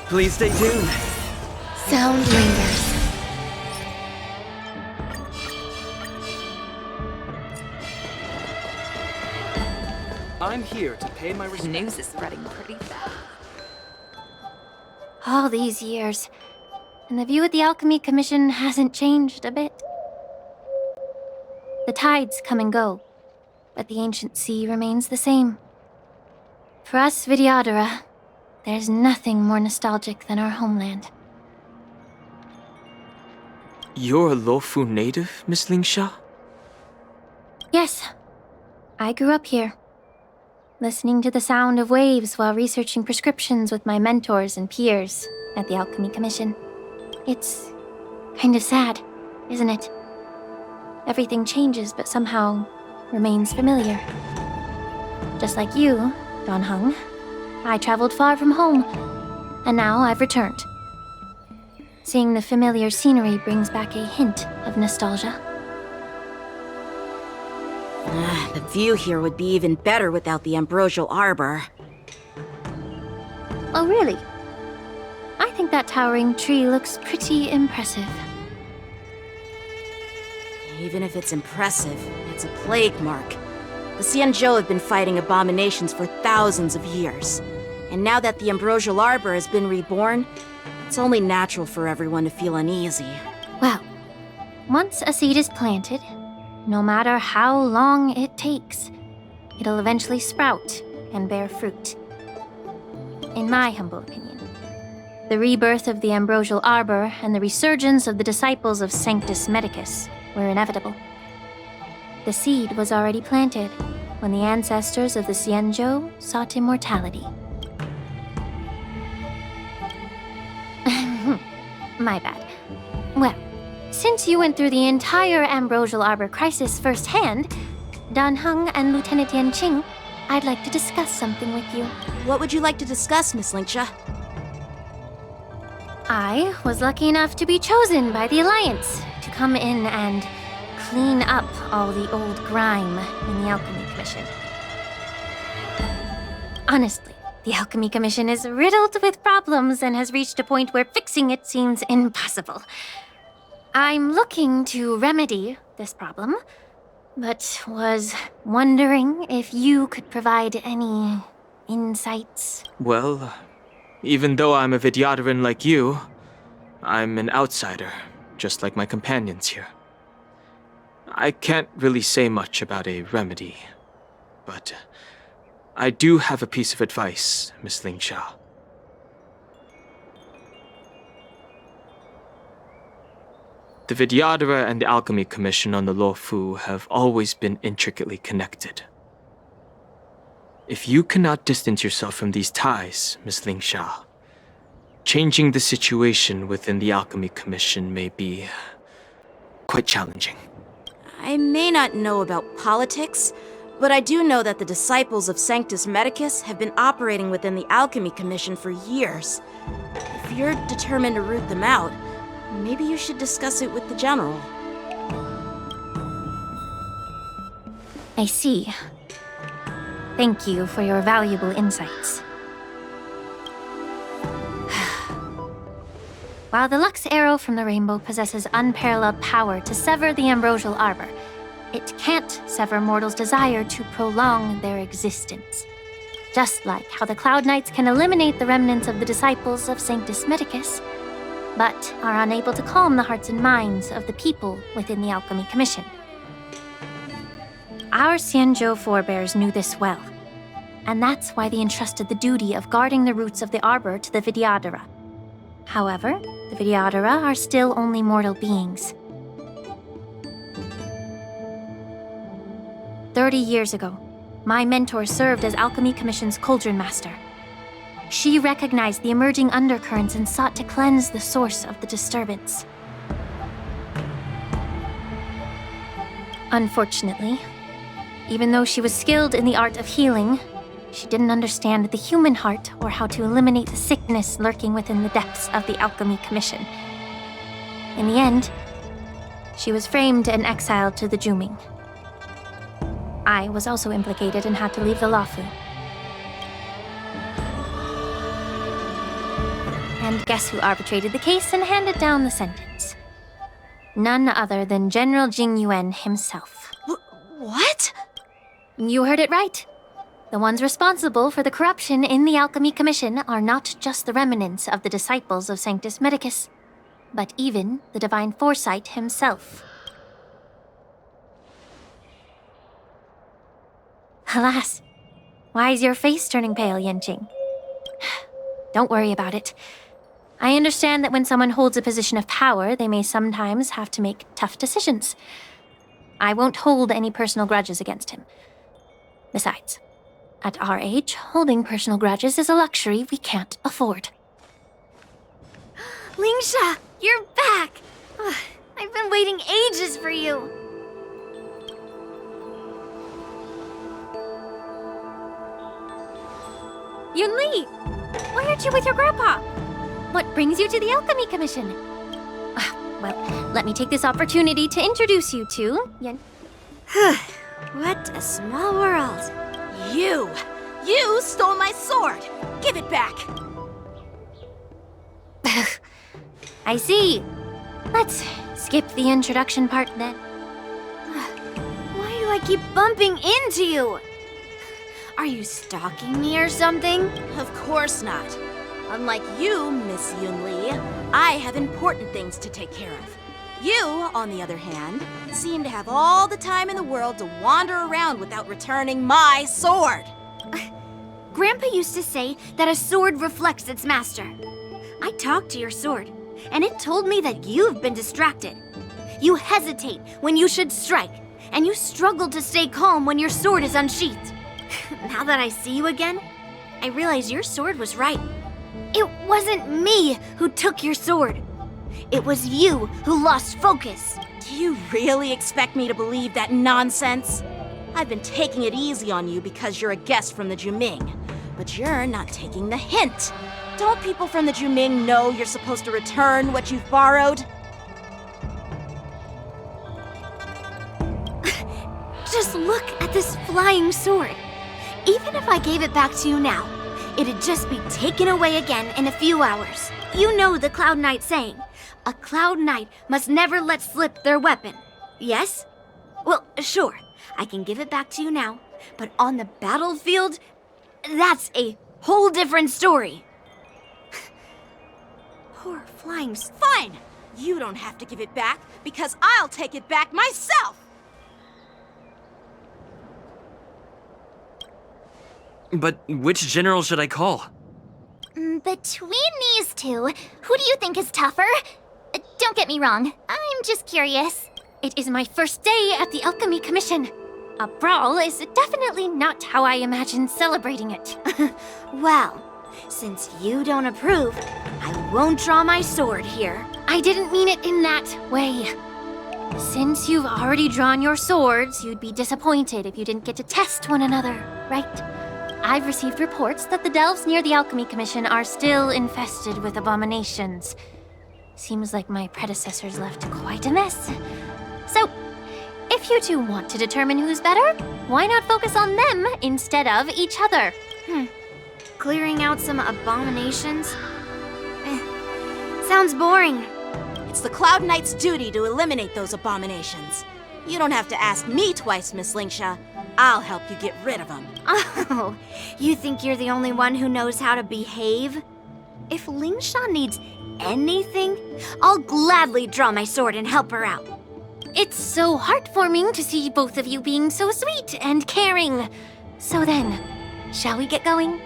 Please stay tuned. Sound lingers. I'm here to pay my The respects. news is spreading pretty fast. All these years, and the view of the Alchemy Commission hasn't changed a bit. The tides come and go, but the ancient sea remains the same. For us Vidyadhara, there's nothing more nostalgic than our homeland. You're a Lofu native, Miss Lingsha? Yes, I grew up here, listening to the sound of waves while researching prescriptions with my mentors and peers at the Alchemy Commission. It's kind of sad, isn't it? Everything changes but somehow remains familiar. Just like you, Don Hung, I traveled far from home, and now I've returned. Seeing the familiar scenery brings back a hint of nostalgia. The view here would be even better without the ambrosial arbor. Oh, really? I think that towering tree looks pretty impressive. Even if it's impressive, it's a plague mark. The Xianzhou have been fighting abominations for thousands of years. And now that the ambrosial arbor has been reborn, it's only natural for everyone to feel uneasy. Well, once a seed is planted, no matter how long it takes, it'll eventually sprout and bear fruit. In my humble opinion, the rebirth of the ambrosial arbor and the resurgence of the disciples of Sanctus Medicus were inevitable. The seed was already planted when the ancestors of the Xianzhou sought immortality. My bad. Well, since you went through the entire ambrosial arbor crisis firsthand, Dan Heng and Lieutenant Yan Qing, I'd like to discuss something with you. What would you like to discuss, Miss Lingsha? I was lucky enough to be chosen by the Alliance to come in and clean up all the old grime in the Alchemy Commission. Honestly, the Alchemy Commission is riddled with problems and has reached a point where fixing it seems impossible. I'm looking to remedy this problem, but was wondering if you could provide any insights. Well, even though I'm a Vidyadharan like you, I'm an outsider, just like my companions here. I can't really say much about a remedy, but I do have a piece of advice, Miss Lingsha. The Vidyadhara and the Alchemy Commission on the Luofu have always been intricately connected. If you cannot distance yourself from these ties, Miss Lingsha, changing the situation within the Alchemy Commission may be quite challenging. I may not know about politics, but I do know that the disciples of Sanctus Medicus have been operating within the Alchemy Commission for years. If you're determined to root them out, maybe you should discuss it with the General. I see. Thank you for your valuable insights. While the Lux Arrow from the Rainbow possesses unparalleled power to sever the ambrosial arbor, it can't sever mortals' desire to prolong their existence. Just like how the Cloud Knights can eliminate the remnants of the disciples of Sanctus Medicus, but are unable to calm the hearts and minds of the people within the Alchemy Commission. Our Xianzhou forebears knew this well, and that's why they entrusted the duty of guarding the roots of the arbor to the Vidyadhara. However, the Vidyadhara are still only mortal beings. 30 years ago, my mentor served as Alchemy Commission's Cauldron Master. She recognized the emerging undercurrents and sought to cleanse the source of the disturbance. Unfortunately, even though she was skilled in the art of healing, she didn't understand the human heart or how to eliminate the sickness lurking within the depths of the Alchemy Commission. In the end, she was framed and exiled to the Juming. I was also implicated and had to leave the Luofu. And guess who arbitrated the case and handed down the sentence? None other than General Jing Yuan himself. What? You heard it right. The ones responsible for the corruption in the Alchemy Commission are not just the remnants of the disciples of Sanctus Medicus, but even the Divine Foresight himself. Alas, why is your face turning pale, Yanqing? Don't worry about it. I understand that when someone holds a position of power, they may sometimes have to make tough decisions. I won't hold any personal grudges against him. Besides, at our age, holding personal grudges is a luxury we can't afford. Lingsha, you're back! I've been waiting ages for you. Yunli! Why aren't you with your grandpa? What brings you to the Alchemy Commission? Well, let me take this opportunity to introduce you to Yan. What a small world. You stole my sword! Give it back! I see. Let's skip the introduction part then. Why do I keep bumping into you? Are you stalking me or something? Of course not. Unlike you, Miss Yunli, I have important things to take care of. You, on the other hand, seem to have all the time in the world to wander around without returning my sword. Grandpa used to say that a sword reflects its master. I talked to your sword, and it told me that you've been distracted. You hesitate when you should strike, and you struggle to stay calm when your sword is unsheathed. Now that I see you again, I realize your sword was right. It wasn't me who took your sword. It was you who lost focus. Do you really expect me to believe that nonsense? I've been taking it easy on you because you're a guest from the Juming, but you're not taking the hint. Don't people from the Juming know you're supposed to return what you've borrowed? Just look at this flying sword. Even if I gave it back to you now, it'd just be taken away again in a few hours. You know the Cloud Knight saying, a Cloud Knight must never let slip their weapon. Yes? Well, sure, I can give it back to you now, but on the battlefield, that's a whole different story. Poor flying... Fine! You don't have to give it back, because I'll take it back myself! But which general should I call? Between these two, who do you think is tougher? Don't get me wrong, I'm just curious. It is my first day at the Alchemy Commission. A brawl is definitely not how I imagine celebrating it. Well, since you don't approve, I won't draw my sword here. I didn't mean it in that way. Since you've already drawn your swords, you'd be disappointed if you didn't get to test one another, right? I've received reports that the delves near the Alchemy Commission are still infested with abominations. Seems like my predecessors left quite a mess. So, if you two want to determine who's better, why not focus on them instead of each other? Clearing out some abominations? Sounds boring. It's the Cloud Knight's duty to eliminate those abominations. You don't have to ask me twice, Miss Lingsha. I'll help you get rid of them. Oh, you think you're the only one who knows how to behave? If Lingsha needs anything, I'll gladly draw my sword and help her out. It's so heartwarming to see both of you being so sweet and caring. So then, shall we get going?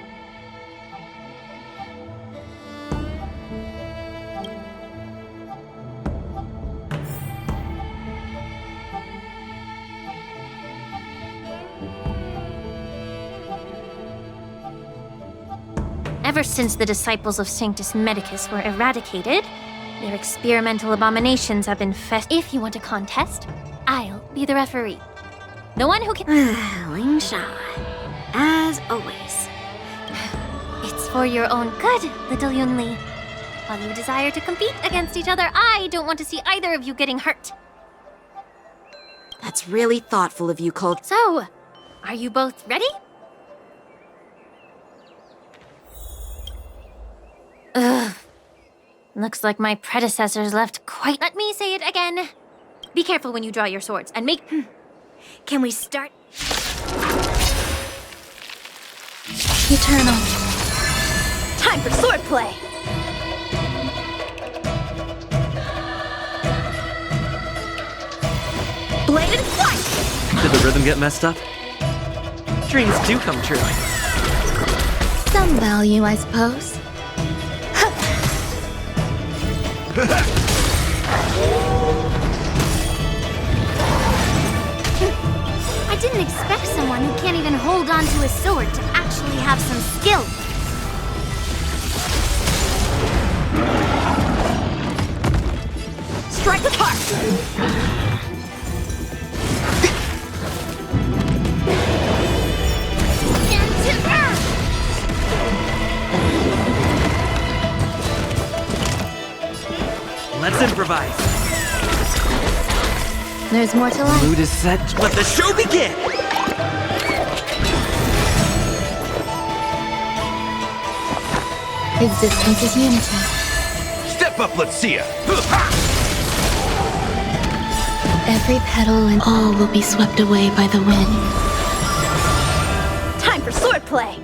Ever since the disciples of Sanctus Medicus were eradicated, their experimental abominations have been If you want a contest, I'll be the referee. The one who can... Lingsha, as always. It's for your own good, little Yunli. While you desire to compete against each other, I don't want to see either of you getting hurt. That's really thoughtful of you, Colt. So, are you both ready? Looks like my predecessors left quite. Let me say it again. Be careful when you draw your swords and make. Can we start? Eternal. Time for swordplay! Blade and flight! Did the rhythm get messed up? Dreams do come true. Some value, I suppose. I didn't expect someone who can't even hold on to his sword to actually have some skill. Strike with heart! Into earth! Let's improvise. There's more to life. Mood is set. Let the show begin! Existence is unity. Step up, let's see ya! Every petal and all will be swept away by the wind. Time for swordplay!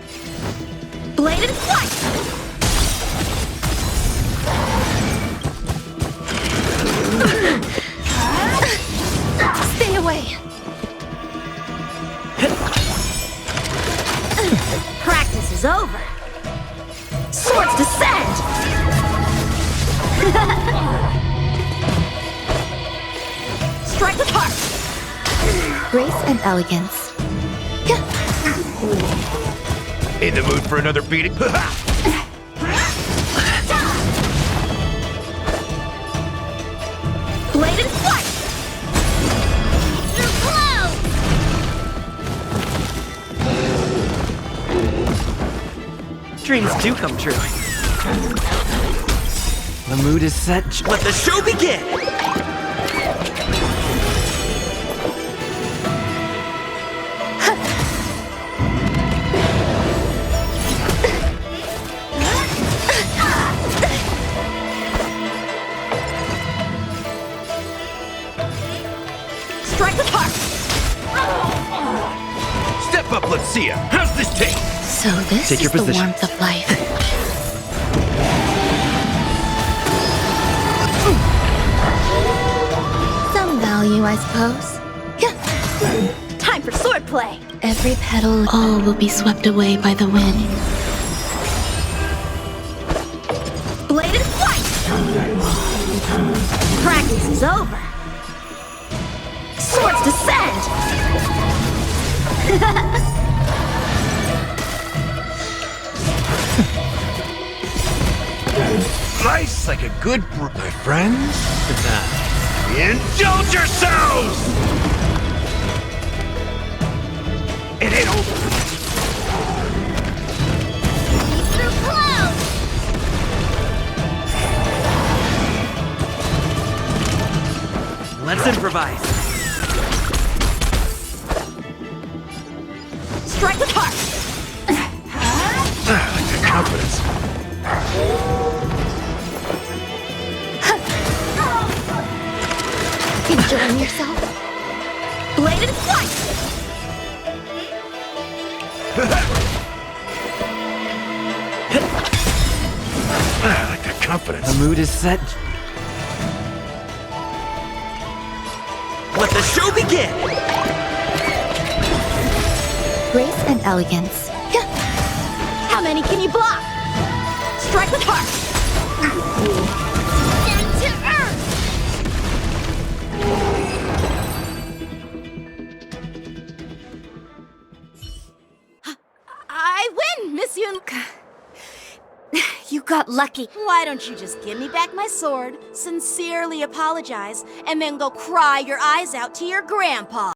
Blade and flight! Stay away. Practice is over. Swords descend! Strike with heart! Grace and elegance. In the mood for another beating? Blade and flight! Through clouds! Dreams do come true. The mood is set. Let the show begin! Strike with heart! Step up, let's see ya! How's this taste? So this Take is your the position. warmth of life. Some value, I suppose. Time for swordplay! Every petal, all will be swept away by the wind. Blade and flight! Practice is over. Swords descend! Nice like a good brew, my friends. Indulge yourselves! It ain't over. Through clouds! Let's improvise. Strike with heart! I like the confidence. Enjoying yourself? Blade and flight! I like the confidence. The mood is set. Let the show begin! Grace and elegance. How many can you block? Strike with heart! Into earth! I win, Miss Yun. You got lucky. Why don't you just give me back my sword, sincerely apologize, and then go cry your eyes out to your grandpa?